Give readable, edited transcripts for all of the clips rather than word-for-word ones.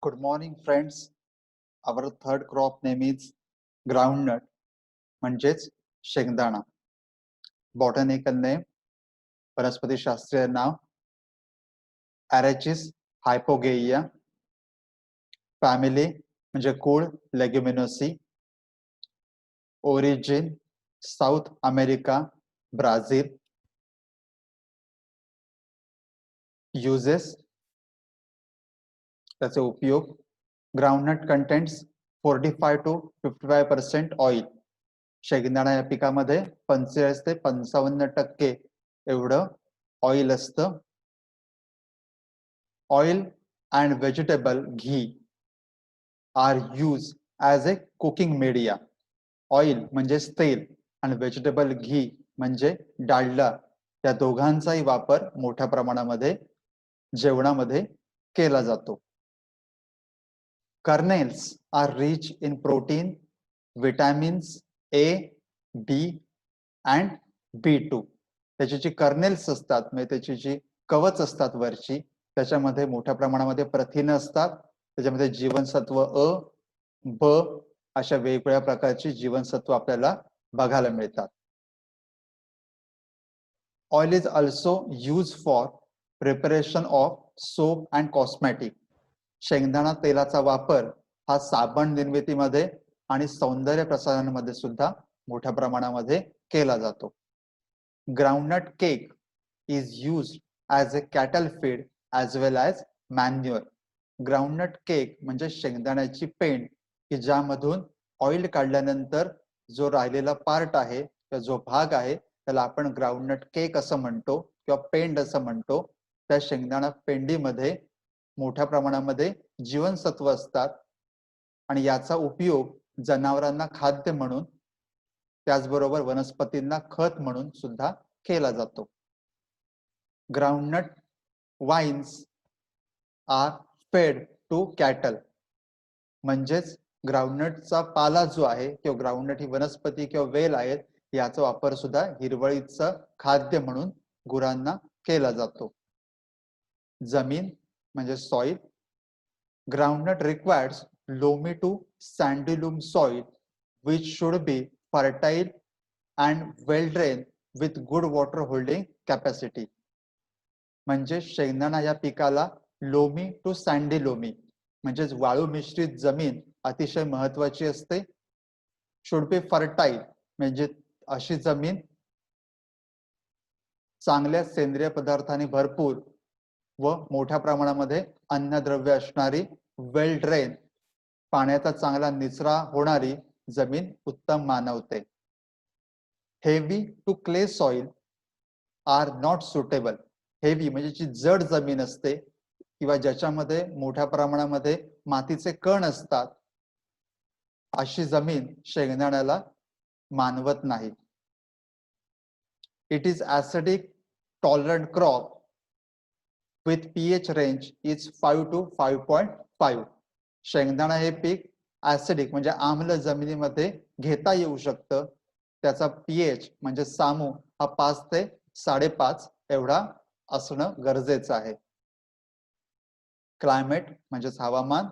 Good morning, friends. Our third crop name is groundnut, म्हणजेच शेंगदाणा. Botanical name, वनस्पती शास्त्रीय नाव Arachis hypogaea. Family म्हणजे कुळ Leguminosae. Origin South America, Brazil. Uses त्याचे उपयोग groundnut contains 45 to 55% oil. शेंगदाणा या पिकामध्ये 45 ते 55% एवढं ऑइल असतं. Oil and vegetable ghee are used as a cooking media. Oil म्हणजेच तेल आणि vegetable ghee म्हणजे डालडा, या दोघांचाही वापर मोठ्या प्रमाणामध्ये जेवणामध्ये केला जातो. Kernels are rich in protein, vitamins A, B and B2. त्याची जी कर्नेल्स असतात म्हणजे त्याची जी कवच असतात वरची, त्याच्यामध्ये मोठ्या प्रमाणामध्ये प्रथिन असतात. त्याच्यामध्ये जीवनसत्व अ, ब अशा वेगवेगळ्या प्रकारची जीवनसत्व आपल्याला बघायला मिळतात. Oil is also used for preparation of soap and cosmetic. शेंगदाणा तेलाचा वापर हा साबण निर्मितीमध्ये आणि सौंदर्य प्रसाधनांमध्ये सुद्धा मोठ्या प्रमाणामध्ये केला जातो. Groundnut cake is used as a cattle feed as well as manure. Groundnut cake म्हणजे शेंगदाण्याची पेंड की ज्यामधून ऑइल काढल्यानंतर जो राहिलेला पार्ट आहे किंवा जो भाग आहे त्याला आपण ग्राउंडनट केक असं म्हणतो किंवा पेंड असं म्हणतो. त्या शेंगदाणा पेंडीमध्ये मोठ्या प्रमाणामध्ये जीवनसत्व असतात आणि याचा उपयोग जनावरांना खाद्य म्हणून त्याचबरोबर वनस्पतींना खत म्हणून सुद्धा केला जातो. Groundnut vines are fed to cattle. म्हणजेच ग्राउंडनटचा पाला जो आहे किंवा ग्राउंडनट ही वनस्पती किंवा वेल आहेत, याचा वापर सुद्धा हिरवळीचं खाद्य म्हणून गुरांना केला जातो. जमीन म्हणजे soil. Groundnut requires loamy to sandy loam soil which should be fertile and well drained with good water holding capacity. म्हणजे शेंगदाणा या पिकाला लोमी टू सँडी लोमी म्हणजेच वाळू मिश्रित जमीन अतिशय महत्वाची असते. शुड बी फर्टाईल म्हणजे अशी जमीन चांगल्या सेंद्रिय पदार्थांनी भरपूर व मोठ्या प्रमाणामध्ये अन्नद्रव्य असणारी, वेल ड्रेन पाण्याचा चांगला निचरा होणारी जमीन उत्तम मानवते. Heavy to clay soil are not suitable. Heavy म्हणजे जी जड जमीन असते किंवा ज्याच्यामध्ये मोठ्या प्रमाणामध्ये मातीचे कण असतात, अशी जमीन शेंगदाण्याला मानवत नाही. It is acidic tolerant crop with pH range is 5 to 5.5. शेंगदाणा हे पीक ऍसिडिक म्हणजे आम्ल जमिनीमध्ये घेता येऊ शकतं. त्याचा pH म्हणजे सामू हा 5 ते 5.5 एवढा असणं गरजेचं आहे. क्लायमेट म्हणजेच हवामान.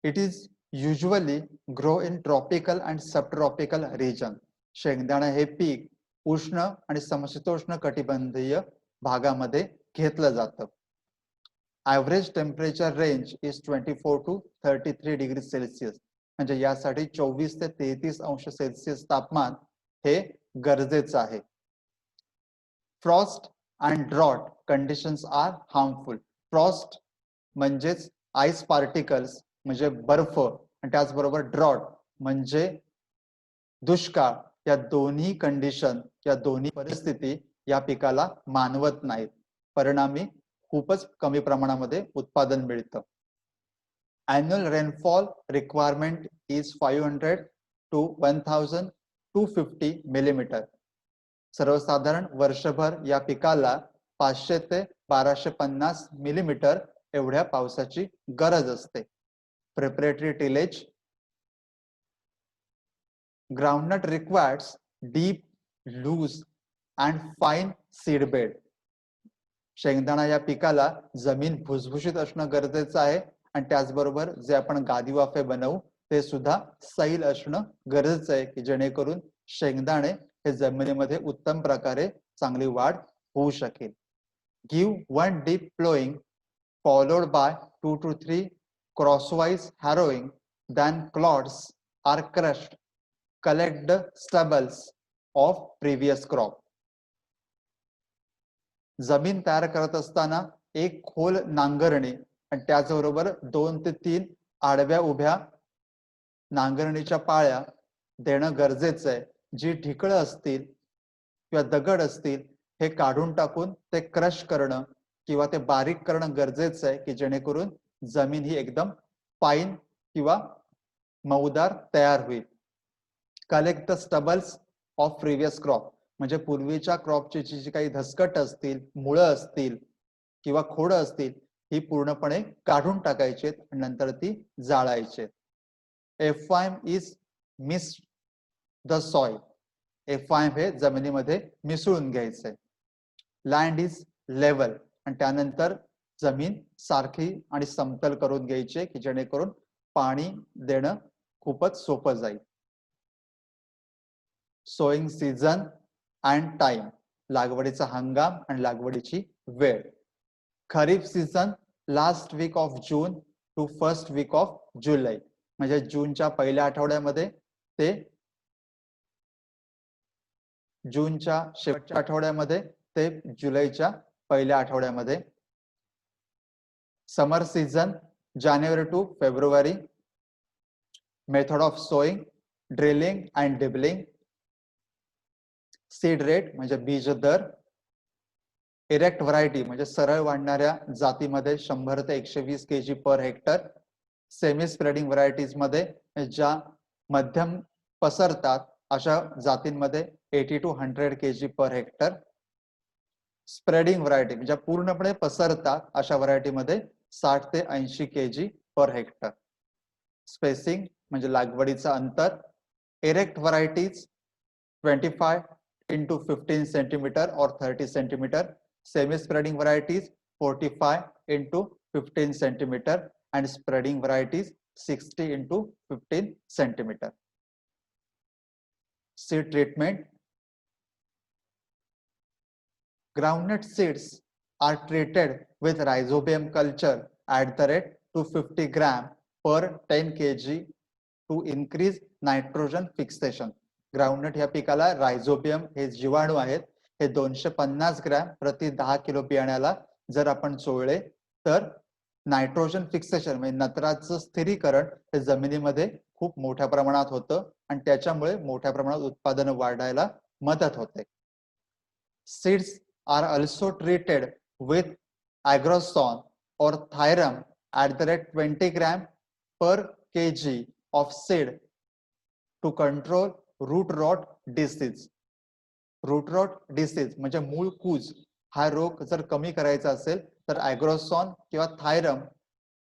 It is usually grow in tropical and subtropical region. शेंगदाणा हे पीक उष्ण आणि समशीतोष्ण कटिबंधीय भागामध्ये घेतलं जातं. Average temperature range is 24 to 33 degree Celsius. म्हणजे यासाठी 24 ते 33 अंश सेल्सिअस तापमान हे गरजेचं आहे. Frost and drought conditions are harmful. Frost म्हणजेच आईस पार्टिकल्स म्हणजे बर्फ आणि त्याचबरोबर ड्रॉट म्हणजे दुष्काळ, या दोन्ही कंडिशन या दोन्ही परिस्थिती या पिकाला मानवत नाहीत. परिणामी खूपच कमी प्रमाणामध्ये उत्पादन मिळतं. Annual rainfall requirement is 500 to 1250 millimeter. सर्वसाधारण वर्षभर या पिकाला 500 ते 1250 मिलीमीटर एवढ्या पावसाची गरज असते. Preparatory tillage. Groundnut requires deep, loose and fine seed bed. शेंगदाणा या पिकाला जमीन भुसभुशीत असणं गरजेचं आहे आणि त्याचबरोबर जे आपण गादी वाफे बनवू ते सुद्धा सैल असणं गरजेचं आहे की जेणेकरून शेंगदाणे हे जमिनीमध्ये उत्तम प्रकारे चांगली वाढ होऊ शकेल. Give 1 deep plowing followed by 2 to 3 crosswise harrowing, then clods are crushed. Collect the stubbles of previous crop. जमीन तयार करत असताना एक खोल नांगरणे आणि त्याचबरोबर 2 ते 3 आडव्या उभ्या नांगरणीच्या पाळ्या देणं गरजेचं आहे. जी ढिकळं असतील किंवा दगड असतील हे काढून टाकून ते क्रश करणं किंवा ते बारीक करणं गरजेचं आहे की जेणेकरून जमीन ही एकदम फाईन किंवा मऊदार तयार होईल. Collect the stubbles of previous crop म्हणजे पूर्वीच्या क्रॉपची जी काही धसकट असतील, मुळं असतील किंवा खोडं असतील ही पूर्णपणे काढून टाकायची आणि नंतर ती जाळायची. F5 is miss the soil. F5 हे जमिनीमध्ये मिसळून घ्यायचंय. लँड इज लेवल आणि त्यानंतर जमीन सारखी आणि समतल करून घ्यायची की जेणेकरून पाणी देणं खूपच सोपं जाईल. सोईंग सीझन अँड टाइम लागवडीचा हंगाम आणि लागवडीची वेळ. Kharif season last week of June to first week of July म्हणजे जूनच्या पहिल्या आठवड्यामध्ये ते जूनच्या शेवटच्या आठवड्यामध्ये ते जुलैच्या पहिल्या आठवड्यामध्ये. Summer season January to February. Method of sowing drilling and dibbling. Seed rate म्हणजे बीज दर. इरेक्ट व्हरायटी म्हणजे सरळ वाढणाऱ्या जातीमध्ये 100 ते 120 kg per hectare. Semi spreading varieties मध्ये ज्या मध्यम पसरतात अशा जातींमध्ये 80 to 100 kg per hectare. Spreading variety म्हणजे पूर्णपणे पसरतात अशा व्हरायटीमध्ये 60 ते 80 kg पर हेक्टर. स्पेसिंग म्हणजे लागवडीचं अंतर. Erect varieties 25 into 15 centimeter or 30 centimeter. Semi spreading varieties 45 into 15 centimeter and spreading varieties 60 into 15 centimeter. Seed treatment. Groundnut seeds are treated with rhizobium culture at the rate 250 gram per 10 kg to increase nitrogen fixation. Groundnut या पिकाला rhizobium हे जीवाणू आहेत हे 250 gram प्रति 10 kilo बियाण्याला जर आपण चोळले तर नायट्रोजन फिक्सेशन म्हणजे नत्राचं स्थिरीकरण हे जमिनीमध्ये खूप मोठ्या प्रमाणात होतं आणि त्याच्यामुळे मोठ्या प्रमाणात उत्पादन वाढायला मदत होते. Seeds are also treated with Agrosan or thiram at the rate 20 gram per kg of seed to control root rot disease. Root rot disease म्हणजे मूळ कूज हा रोग जर कमी करायचा असेल तर ॲग्रोसॉन किंवा थायरम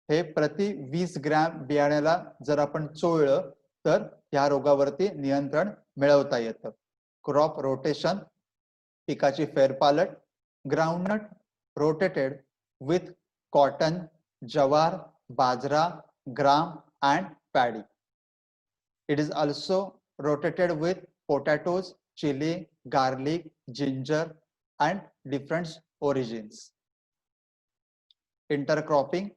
हे प्रति 20 ग्रॅम बियाण्याला जर आपण चोळलं तर या रोगावरती नियंत्रण मिळवता येतं. क्रॉप रोटेशन पिकाची फेरपालट. Groundnut rotated with cotton, jowar, bajra, gram and paddy. It is also rotated with potatoes, chili, garlic, ginger and different origins. Intercropping.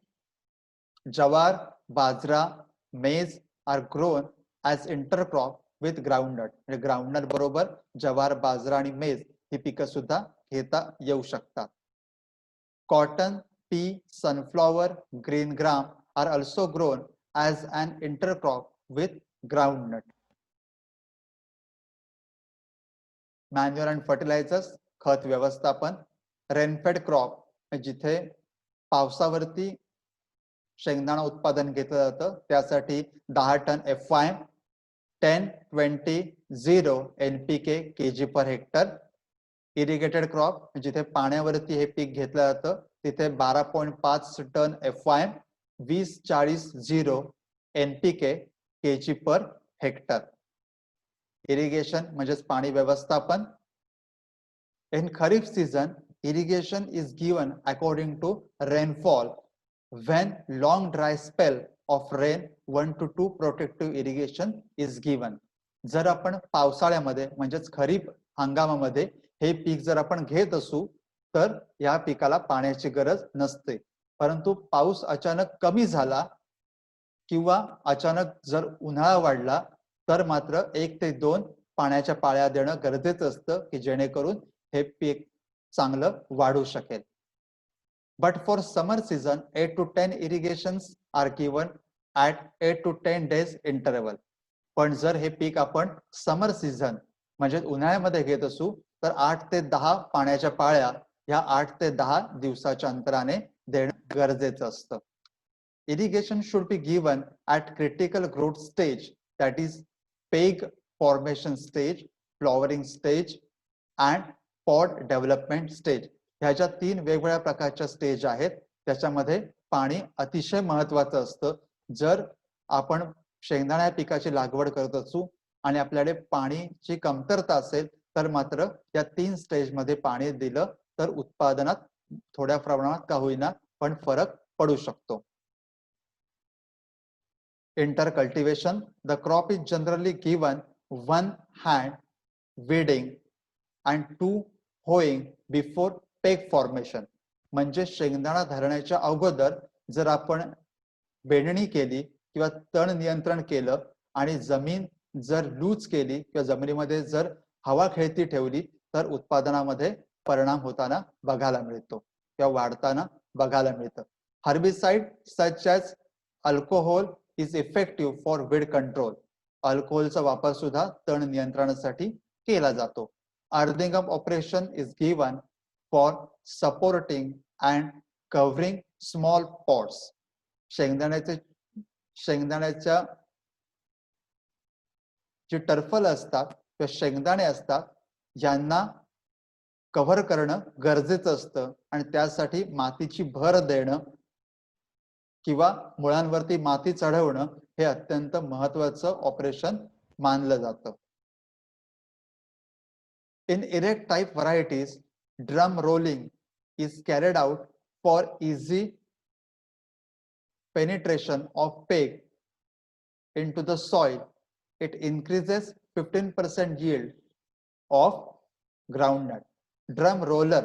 Jawar, bajra, maize are grown as intercrop with groundnut. Groundnut बरोबर जवार, बाजरा आणि मेज ही पिकं सुद्धा घेता येऊ शकतात. Cotton, pea, sunflower, green gram are also grown as an intercrop with groundnut. Manure and fertilizers खत व्यवस्थापन. रेनफेड क्रॉप जिथे पावसावरती शेंगदाणा उत्पादन घेतलं जातं त्यासाठी 10 ton F5 10-20-0 NPK kg per hectare. Irrigated crop जिथे पाण्यावरती हे पीक घेतलं जातं तिथे 12.5 ton F5 20-40-0 NPK kg per hectare. Irrigation म्हणजेच पाणी व्यवस्थापन. In kharif season irrigation is given according to rainfall when long dry spell of rain 1 to 2 protective irrigation is given. जर आपण पावसाळ्यामध्ये म्हणजेच खरीप हंगामामध्ये हे पीक जर आपण घेत असू तर या पिकाला पाण्याची गरज नसते. परंतु पाऊस अचानक कमी झाला किंवा अचानक जर उन्हाळा वाढला तर मात्र 1 ते 2 पाण्याच्या पाळ्या देणं गरजेचं असतं की जेणेकरून हे पीक चांगलं वाढू शकेल. But for summer season 8 to 10 irrigations are given at 8 to 10 days interval. पण जर हे पीक आपण समर सीझन म्हणजे उन्हाळ्यामध्ये घेत असू तर 8 ते 10 पाण्याच्या पाळ्या ह्या 8 ते 10 दिवसाच्या अंतराने देणं गरजेचं असतं. Irrigation should be given at critical growth stage, that is peg formation stage, flowering stage and pod development stage. ह्या ज्या 3 वेगवेगळ्या प्रकारच्या स्टेज आहेत त्याच्यामध्ये पाणी अतिशय महत्वाचं असतं. जर आपण शेंगदाणा पिकाची लागवड करत असू आणि आपल्याकडे पाणीची कमतरता असेल तर मात्र या 3 स्टेज मध्ये पाणी दिलं तर उत्पादनात थोड्या प्रमाणात का होईना पण फरक पडू शकतो. Inter cultivation, the crop is generally given 1 hand weeding and 2 hoeing before peg formation. म्हणजे शेंगदाणा धरण्याच्या अगोदर जर आपण बेडणी केली किंवा तण नियंत्रण केलं आणि जमीन जर लूज केली किंवा जमिनीमध्ये जर हवा खेळती ठेवली तर उत्पादनामध्ये परिणाम होताना बघायला मिळतो किंवा वाढताना बघायला मिळतं. Herbicide such as alcohol is effective for weed control. अल्कोहोलचा वापर सुद्धा तण नियंत्रणासाठी केला जातो. Earthing up operation is given for supporting and covering small pods. शेंगदाण्याच्या जे टर्फल असतात किंवा शेंगदाणे असतात यांना कव्हर करणं गरजेचं असतं आणि त्यासाठी मातीची भर देणं किंवा मुळांवरती माती चढवणं हे अत्यंत महत्त्वाचं ऑपरेशन मानलं जातं. In erect type varieties, drum rolling is carried out for easy penetration of peg into the soil. It increases 15% yield of groundnut. Drum roller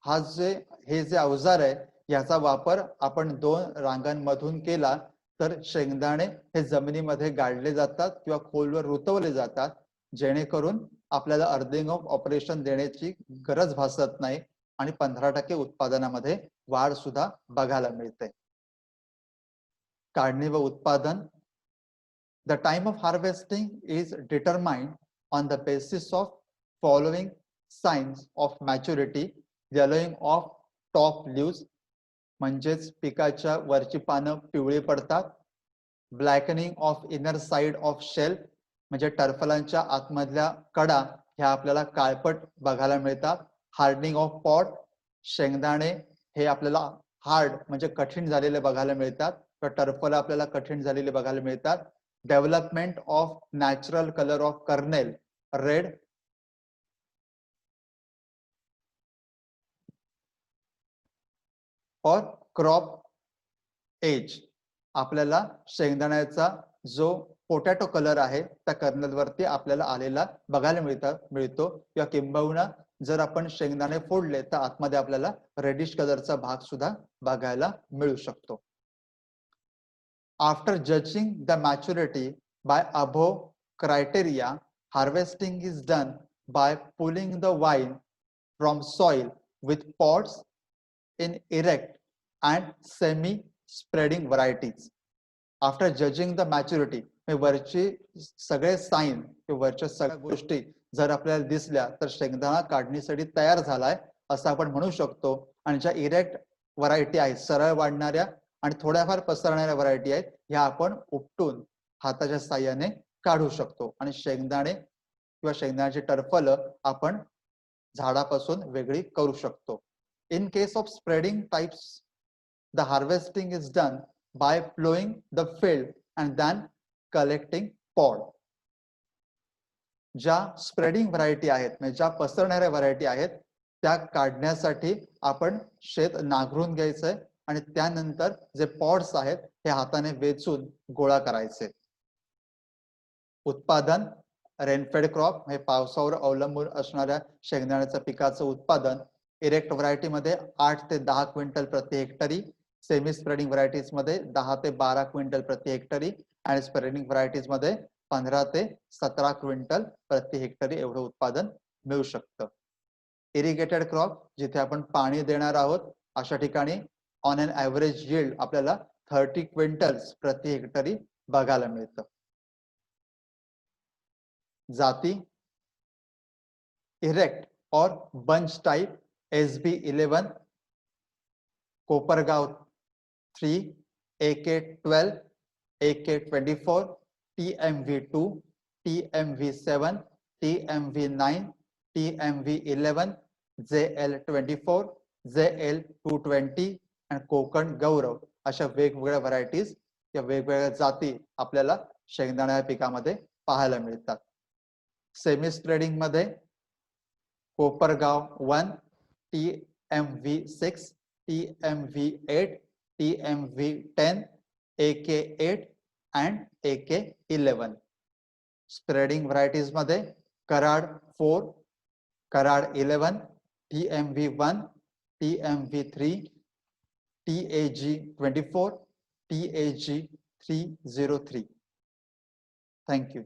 हे जे अवजार आहे याचा वापर आपण 2 रांगांमधून केला तर शेंगदाणे हे जमिनीमध्ये गाडले जातात किंवा खोलवर रुतवले जातात जेणेकरून आपल्याला अर्थिंग ऑफ ऑपरेशन देण्याची गरज भासत नाही आणि 15% उत्पादनामध्ये वाढ सुद्धा बघायला मिळते. काढणी व उत्पादन. The time of harvesting is determined on the basis of following signs of maturity, yellowing of top leaves म्हणजेच पिकाच्या वरची पानं पिवळी पडतात, blackening of inner side of shell म्हणजे टर्फलांच्या आतमधल्या कडा ह्या आपल्याला काळपट बघायला मिळतात, हार्डनिंग ऑफ पॉड शेंगदाणे हे आपल्याला हार्ड म्हणजे कठीण झालेले बघायला मिळतात किंवा टर्फल आपल्याला कठीण झालेले बघायला मिळतात, development of natural colour of kernel red और क्रॉप एज आपल्याला शेंगदाण्याचा जो पोटॅटो कलर आहे त्या कर्नल वरती आपल्याला आलेला बघायला मिळतो किंवा किंबहुना जर आपण शेंगदाणे फोडले तर आतमध्ये आपल्याला रेडिश कलरचा भाग सुद्धा बघायला मिळू शकतो. After judging the maturity by above criteria harvesting is done by pulling the vine from soil with pots in erect and semi spreading varieties. After judging the maturity वरची सगळे साइन वरच्या सगळ्या गोष्टी जर आपल्याला दिसल्या तर शेंगदाणा काढणीसाठी तयार झालाय असं आपण म्हणू शकतो आणि ज्या इरेक्ट व्हरायटी आहेत सरळ वाढणाऱ्या आणि थोड्याफार पसरणाऱ्या व्हरायटी आहेत ह्या आपण उपटून हाताच्या साहाय्याने काढू शकतो आणि शेंगदाणे किंवा शेंगदाण्याची टरफल आपण झाडापासून वेगळी करू शकतो. In case of spreading types, the harvesting is done by plowing the field and then collecting pod. ज्या स्प्रेडिंग व्हरायटी आहेत म्हणजे ज्या पसरणाऱ्या व्हरायटी आहेत त्या काढण्यासाठी आपण शेत नांगरून घ्यायचंय आणि त्यानंतर जे पॉड्स आहेत हे हाताने वेचून गोळा करायचे. उत्पादन रेनफेड क्रॉप हे पावसावर अवलंबून असणाऱ्या शेंगदाण्याच्या पिकाचं उत्पादन इरेक्ट व्हरायटी मध्ये 8 ते 10 क्विंटल प्रति हेक्टरी, सेमी स्प्रेडिंग व्हरायटीज मध्ये 10 ते 12 क्विंटल प्रति हेक्टरी आणि स्प्रेडिंग व्हरायटीज मध्ये 15 ते 17 क्विंटल प्रति हेक्टरी एवढं उत्पादन मिळू शकतं. इरिगेटेड क्रॉप जिथे आपण पाणी देणार आहोत अशा ठिकाणी ऑन एन ॲव्हरेज यील्ड आपल्याला 30 क्विंटल्स प्रति हेक्टरी बघायला मिळतं. जाती इरेक्ट और bunch type SB11, Kopargaon 3, AK12, AK24, TMV2, TMV7, TMV9, TMV11, JL24, JL220 आणि कोकण गौरव अशा वेगवेगळ्या व्हरायटीज या वेगवेगळ्या जाती आपल्याला शेंगदाणा पिकामध्ये पाहायला मिळतात. सेमी स्प्रेडिंग मध्ये Kopargaon 1, TMV6, TMV8, TMV10, AK8 and AK11. Spreading varieties मध्ये Karad 4, Karad 11, TMV1, TMV3, TAG24, TAG303. Thank you.